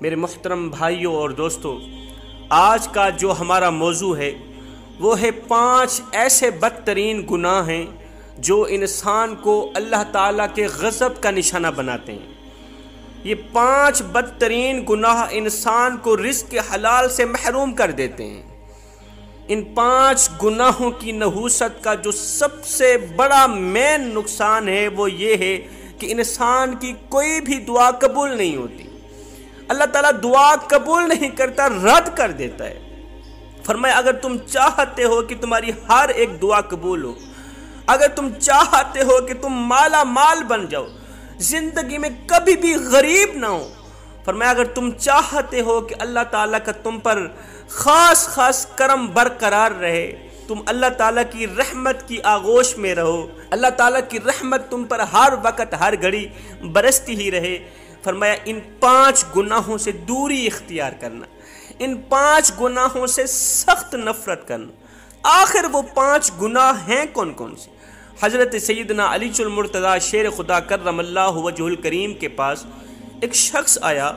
میرے محترم بھائیوں اور دوستو، آج کا جو ہمارا موضوع ہے وہ ہے 5 ایسے بدترین گناہ ہیں جو انسان کو اللہ تعالیٰ کے غضب کا نشانہ بناتے ہیں۔ یہ 5 بدترین گناہ انسان کو رزق حلال سے محروم کر دیتے ہیں۔ ان 5 گناہوں کی نحوست کا جو سب سے بڑا مین نقصان ہے وہ یہ ہے کہ انسان کی کوئی بھی دعا قبول نہیں ہوتی۔ اللہ تعالیٰ دعا قبول نہیں کرتا، رد کر دیتا ہے۔ فرمایا اگر تم چاہتے ہو کہ تمہاری ہر ایک دعا قبول ہو، اگر تم چاہتے ہو کہ تم مالا مال بن جاؤ، زندگی میں کبھی بھی غریب نہ ہو، فرمایا اگر تم چاہتے ہو کہ اللہ تعالیٰ کا تم پر خاص کرم برقرار رہے، تم اللہ تعالیٰ کی رحمت کی آغوش میں رہو، اللہ تعالیٰ کی رحمت تم پر ہر وقت ہر گھڑی برستی ہی رہے، فرمایا ان 5 گناہوں سے دوری اختیار کرنا، ان 5 گناہوں سے سخت نفرت کرنا۔ آخر وہ 5 گناہ ہیں کون کون سے؟ حضرت سیدنا علی المرتضیٰ شیر خدا کرم اللہ وجہ الکریم کے پاس ایک شخص آیا،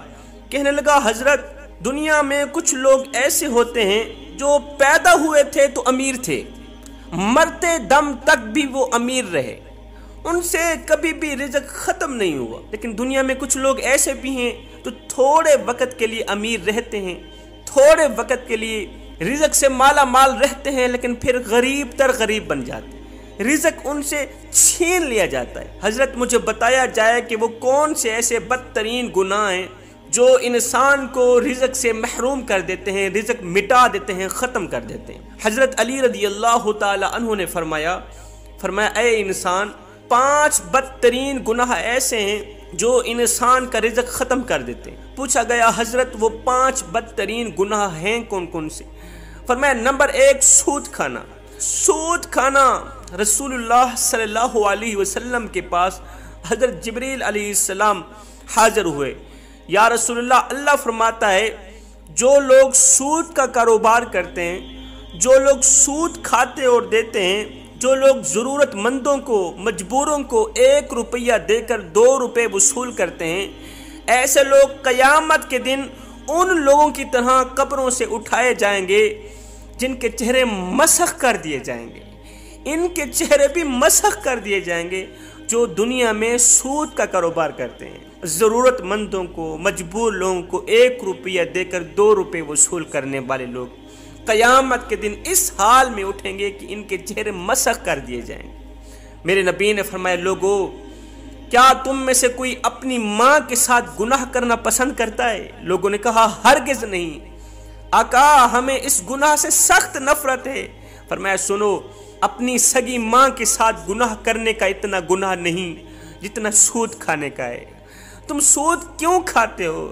کہنے لگا حضرت دنیا میں کچھ لوگ ایسے ہوتے ہیں جو پیدا ہوئے تھے تو امیر تھے، مرتے دم تک بھی وہ امیر رہے، ان سے کبھی بھی رزق ختم نہیں ہوا، لیکن دنیا میں کچھ لوگ ایسے بھی ہیں جو تھوڑے وقت کے لیے امیر رہتے ہیں، تھوڑے وقت کے لیے رزق سے مالا مال رہتے ہیں، لیکن پھر غریب تر غریب بن جاتے ہیں، رزق ان سے چھین لیا جاتا ہے۔ حضرت مجھے بتایا جائے کہ وہ کون سے ایسے بدترین گناہ ہیں جو انسان کو رزق سے محروم کر دیتے ہیں، رزق مٹا دیتے ہیں، ختم کر دیتے ہیں۔ حضرت علی رضی اللہ تعالی عنہ نے فرمایا اے انسان، 5 بدترین گناہ ایسے ہیں جو انسان کا رزق ختم کر دیتے ہیں۔ پوچھا گیا حضرت وہ 5 بدترین گناہ ہیں کون کون سے؟ فرمایا نمبر 1 سود کھانا۔ سود کھانا۔ رسول اللہ صلی اللہ علیہ وسلم کے پاس حضرت جبریل علیہ السلام حاضر ہوئے۔ یا رسول اللہ، اللہ فرماتا ہے جو لوگ سود کا کاروبار کرتے ہیں، جو لوگ سود کھاتے اور دیتے ہیں، جو لوگ ضرورت مندوں کو، مجبوروں کو 1 روپیہ دے کر 2 روپے وصول کرتے ہیں، ایسے لوگ قیامت کے دن ان لوگوں کی طرح قبروں سے اٹھائے جائیں گے جن کے چہرے مسخ کر دیے جائیں گے۔ ان کے چہرے بھی مسخ کر دیے جائیں گے جو دنیا میں سود کا کاروبار کرتے ہیں، ضرورت مندوں کو، مجبور لوگوں کو 1 روپیہ دے کر 2 روپے وصول کرنے والے لوگ قیامت کے دن اس حال میں اٹھیں گے کہ ان کے چہرے مسخ کر دیے جائیں گے۔ میرے نبی نے فرمایا لوگو، کیا تم میں سے کوئی اپنی ماں کے ساتھ گناہ کرنا پسند کرتا ہے؟ لوگوں نے کہا ہرگز نہیں آقا، ہمیں اس گناہ سے سخت نفرت ہے۔ فرمایا سنو، اپنی سگی ماں کے ساتھ گناہ کرنے کا اتنا گناہ نہیں جتنا سود کھانے کا ہے۔ تم سود کیوں کھاتے ہو؟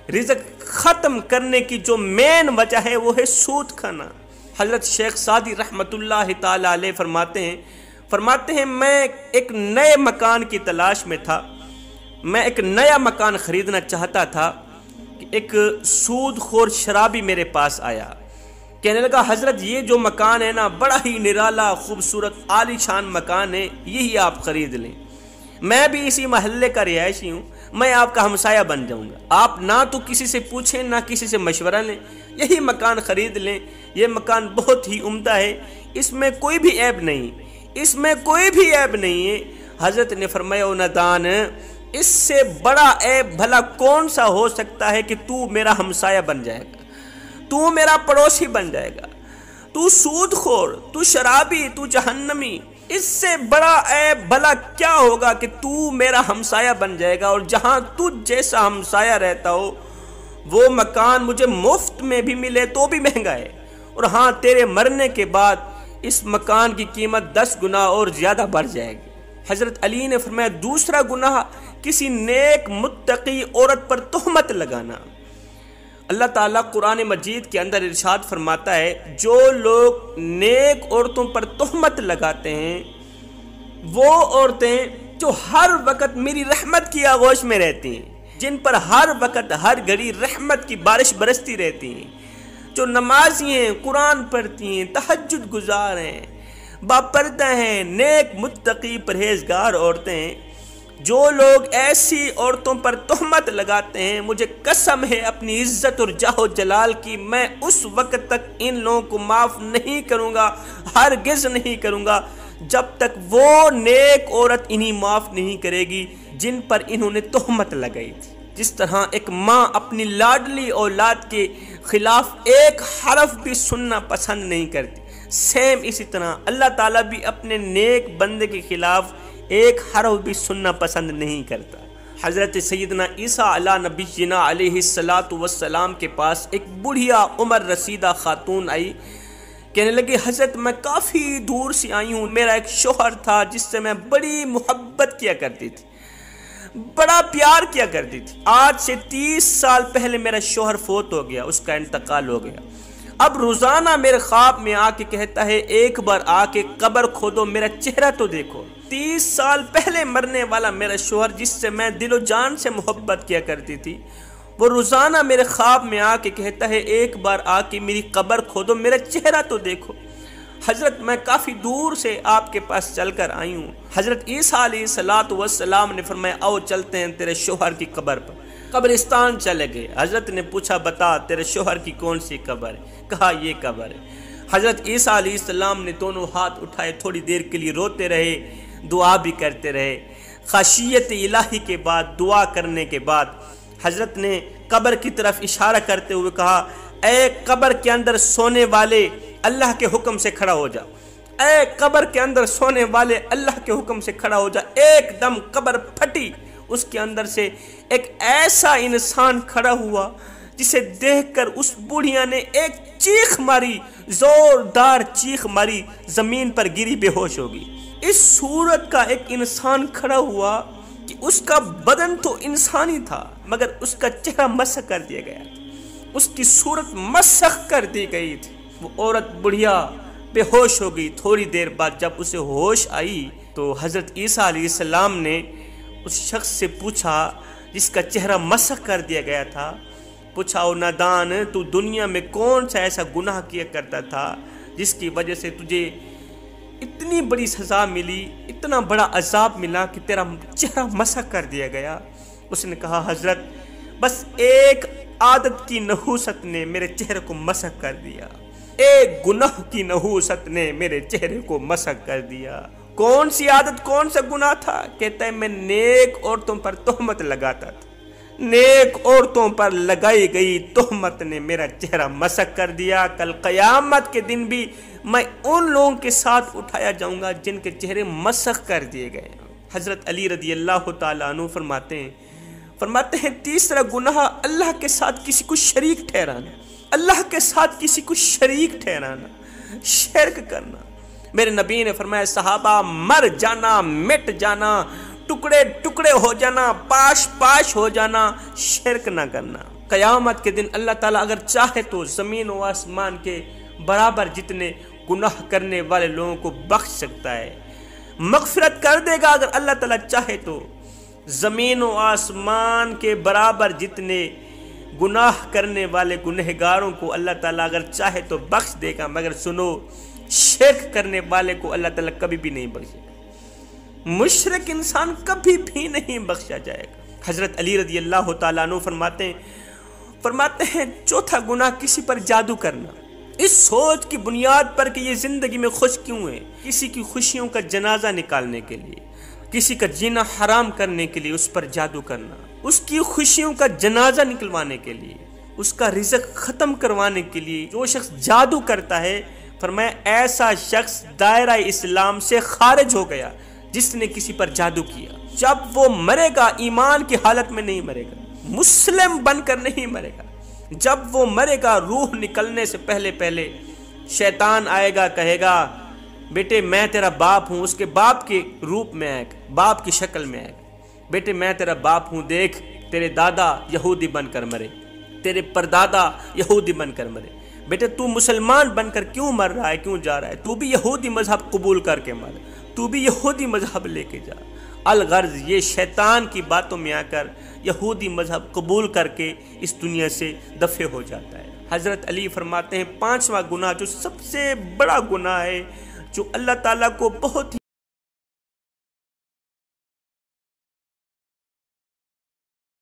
رزق ختم کرنے کی جو مین وجہ ہے وہ ہے سود کھانا۔ حضرت شیخ سعدی رحمت اللہ تعالی علیہ فرماتے ہیں میں ایک نئے مکان کی تلاش میں تھا، میں ایک نیا مکان خریدنا چاہتا تھا کہ ایک سود خور شرابی میرے پاس آیا، کہنے لگا حضرت یہ جو مکان ہے نا بڑا ہی نرالا خوبصورت عالی شان مکان ہے، یہی آپ خرید لیں، میں بھی اسی محلے کا رہائشی ہوں، میں آپ کا ہمسایہ بن جاؤں گا، آپ نہ تو کسی سے پوچھیں نہ کسی سے مشورہ لیں، یہی مکان خرید لیں، یہ مکان بہت ہی عمدہ ہے، اس میں کوئی بھی عیب نہیں، اس میں کوئی بھی عیب نہیں ہے۔ حضرت نے فرمایا او نادان، اس سے بڑا عیب بھلا کون سا ہو سکتا ہے کہ تو میرا ہمسایہ بن جائے گا، تو میرا پڑوسی بن جائے گا، تو سود خور، تو شرابی، تو جہنمی، اس سے بڑا عیب بھلا کیا ہوگا کہ تو میرا ہمسایہ بن جائے گا، اور جہاں تجھ جیسا ہمسایہ رہتا ہو وہ مکان مجھے مفت میں بھی ملے تو بھی مہنگا ہے، اور ہاں تیرے مرنے کے بعد اس مکان کی قیمت 10 گنا اور زیادہ بڑھ جائے گی۔ حضرت علی نے فرمایا دوسرا گناہ کسی نیک متقی عورت پر تہمت لگانا۔ اللہ تعالیٰ قرآن مجید کے اندر ارشاد فرماتا ہے جو لوگ نیک عورتوں پر تہمت لگاتے ہیں وہ عورتیں جو ہر وقت میری رحمت کی آغوش میں رہتی ہیں، جن پر ہر وقت ہر گھڑی رحمت کی بارش برستی رہتی ہیں، جو نمازی ہیں، قرآن پڑھتی ہیں، تہجد گزار ہیں، باپردہ ہیں، نیک متقی پرہیزگار عورتیں ہیں، جو لوگ ایسی عورتوں پر تہمت لگاتے ہیں، مجھے قسم ہے اپنی عزت اور جاہ و جلال کی، میں اس وقت تک ان لوگوں کو معاف نہیں کروں گا، ہرگز نہیں کروں گا، جب تک وہ نیک عورت انہیں معاف نہیں کرے گی جن پر انہوں نے تہمت لگائی تھی۔ جس طرح ایک ماں اپنی لاڈلی اولاد کے خلاف ایک حرف بھی سننا پسند نہیں کرتی، سیم اسی طرح اللہ تعالیٰ بھی اپنے نیک بندے کے خلاف ایک حرف بھی سننا پسند نہیں کرتا۔ حضرت سیدنا عیسیٰ علیہ نبینا علیہ السلام کے پاس ایک بڑھیا عمر رسیدہ خاتون آئی، کہنے لگی حضرت میں کافی دور سے آئی ہوں، میرا ایک شوہر تھا جس سے میں بڑی محبت کیا کرتی تھی، بڑا پیار کیا کرتی تھی، آج سے 30 سال پہلے میرا شوہر فوت ہو گیا، اس کا انتقال ہو گیا، اب روزانہ میرے خواب میں آ کے کہتا ہے ایک بار آ کے قبر کھودو، میرا چہرہ تو دیکھو۔ 30 سال پہلے مرنے والا میرا شوہر جس سے میں دل و جان سے محبت کیا کرتی تھی، وہ روزانہ میرے خواب میں آ کے کہتا ہے ایک بار آ کے میری قبر کھودو، میرا چہرہ تو دیکھو۔ حضرت میں کافی دور سے آپ کے پاس چل کر آئی ہوں۔ حضرت عیسیٰ علیہ السلام نے فرمایا آؤ چلتے ہیں تیرے شوہر کی قبر پر۔ قبرستان چلے گئے، حضرت نے پوچھا بتا تیرے شوہر کی کون سی قبر ہے؟ کہا یہ قبر ہے۔ حضرت عیسیٰ علیہ السلام نے دونوں ہاتھ اٹھائے، تھوڑی دیر کے لیے روتے رہے، دعا بھی کرتے رہے۔ خشیت الہی کے بعد، دعا کرنے کے بعد حضرت نے قبر کی طرف اشارہ کرتے ہوئے کہا اے قبر کے اندر سونے والے اللہ کے حکم سے کھڑا ہو جا، اے قبر کے اندر سونے والے اللہ کے حکم سے کھڑا ہو جا۔ ایک دم قبر پھٹی، اس کے اندر سے ایک ایسا انسان کھڑا ہوا جسے دیکھ کر اس بوڑھیا نے ایک چیخ ماری، زوردار چیخ ماری، زمین پر گری بے ہوش ہوگی۔ اس صورت کا ایک انسان کھڑا ہوا کہ اس کا بدن تو انسانی تھا مگر اس کا چہرہ مسخ کر دیا گیا تھا، اس کی صورت مسخ کر دی گئی تھی۔ وہ عورت بڑھیا بے ہوش ہو گئی۔ تھوڑی دیر بعد جب اسے ہوش آئی تو حضرت عیسیٰ علیہ السلام نے اس شخص سے پوچھا جس کا چہرہ مسخ کر دیا گیا تھا، پوچھا او نادان تو دنیا میں کون سا ایسا گناہ کیا کرتا تھا جس کی وجہ سے تجھے اتنی بڑی سزا ملی، اتنا بڑا عذاب ملا کہ تیرا چہرہ مسخ کر دیا گیا؟ اس نے کہا حضرت بس ایک عادت کی نحوست نے میرے چہرے کو مسخ کر دیا، ایک گناہ کی نحوست نے میرے چہرے کو مسخ کر دیا۔ کون سی عادت، کون سا گناہ تھا؟ کہتا ہے میں نیک عورتوں پر تہمت لگاتا تھا، نیک عورتوں پر لگائی گئی تہمت نے میرا چہرہ مسخ کر دیا۔ کل قیامت کے دن بھی میں ان لوگوں کے ساتھ اٹھایا جاؤں گا جن کے چہرے مسخ کر دیے گئے۔ حضرت علی رضی اللہ تعالیٰ عنہ فرماتے ہیں تیسرا گناہ اللہ کے ساتھ کسی کو شریک ٹھہرانا، اللہ کے ساتھ کسی کو شریک ٹھہرانا، شرک کرنا۔ میرے نبی نے فرمایا صحابہ مر جانا، مٹ جانا، ٹکڑے ٹکڑے ہو جانا، پاش پاش ہو جانا، شرک نہ کرنا۔ قیامت کے دن اللہ تعالیٰ اگر چاہے تو زمین و آسمان کے برابر جتنے گناہ کرنے والے لوگوں کو بخش سکتا ہے، مغفرت کر دے گا اگر اللہ تعالیٰ چاہے تو۔ زمین و آسمان کے برابر جتنے گناہ کرنے والے گنہگاروں کو اللہ تعالیٰ اگر چاہے تو بخش دے گا، مگر سنو شرک کرنے والے کو اللہ تعالیٰ کبھی بھی نہیں بخشے گا، مشرک انسان کبھی بھی نہیں بخشا جائے گا۔ حضرت علی رضی اللہ تعالیٰ عنہ فرماتے ہیں چوتھا گناہ کسی پر جادو کرنا، اس سوچ کی بنیاد پر کہ یہ زندگی میں خوش کیوں ہے، کسی کی خوشیوں کا جنازہ نکالنے کے لیے، کسی کا جینا حرام کرنے کے لیے اس پر جادو کرنا، اس کی خوشیوں کا جنازہ نکلوانے کے لیے، اس کا رزق ختم کروانے کے لیے جو شخص جادو کرتا ہے، فرمایا ایسا شخص دائرہ اسلام سے خارج ہو گیا جس نے کسی پر جادو کیا۔ جب وہ مرے گا ایمان کی حالت میں نہیں مرے گا، مسلم بن کر نہیں مرے گا، جب وہ مرے گا روح نکلنے سے پہلے شیطان آئے گا، کہے گا بیٹے میں تیرا باپ ہوں، اس کے باپ کے روپ میں آئے گا، باپ کی شکل میں آئے گا، بیٹے میں تیرا باپ ہوں، دیکھ تیرے دادا یہودی بن کر مرے، تیرے پردادا یہودی بن کر مرے، بیٹے تو مسلمان بن کر کیوں مر رہا ہے، کیوں جا رہا ہے، تو بھی یہودی مذہب قبول کر کے مر، تو بھی یہودی مذہب لے کے جا۔ الغرض یہ شیطان کی باتوں میں آ کر یہودی مذہب قبول کر کے اس دنیا سے دفع ہو جاتا ہے۔ حضرت علی فرماتے ہیں پانچواں گناہ جو سب سے بڑا گناہ ہے، جو اللہ تعالیٰ کو بہت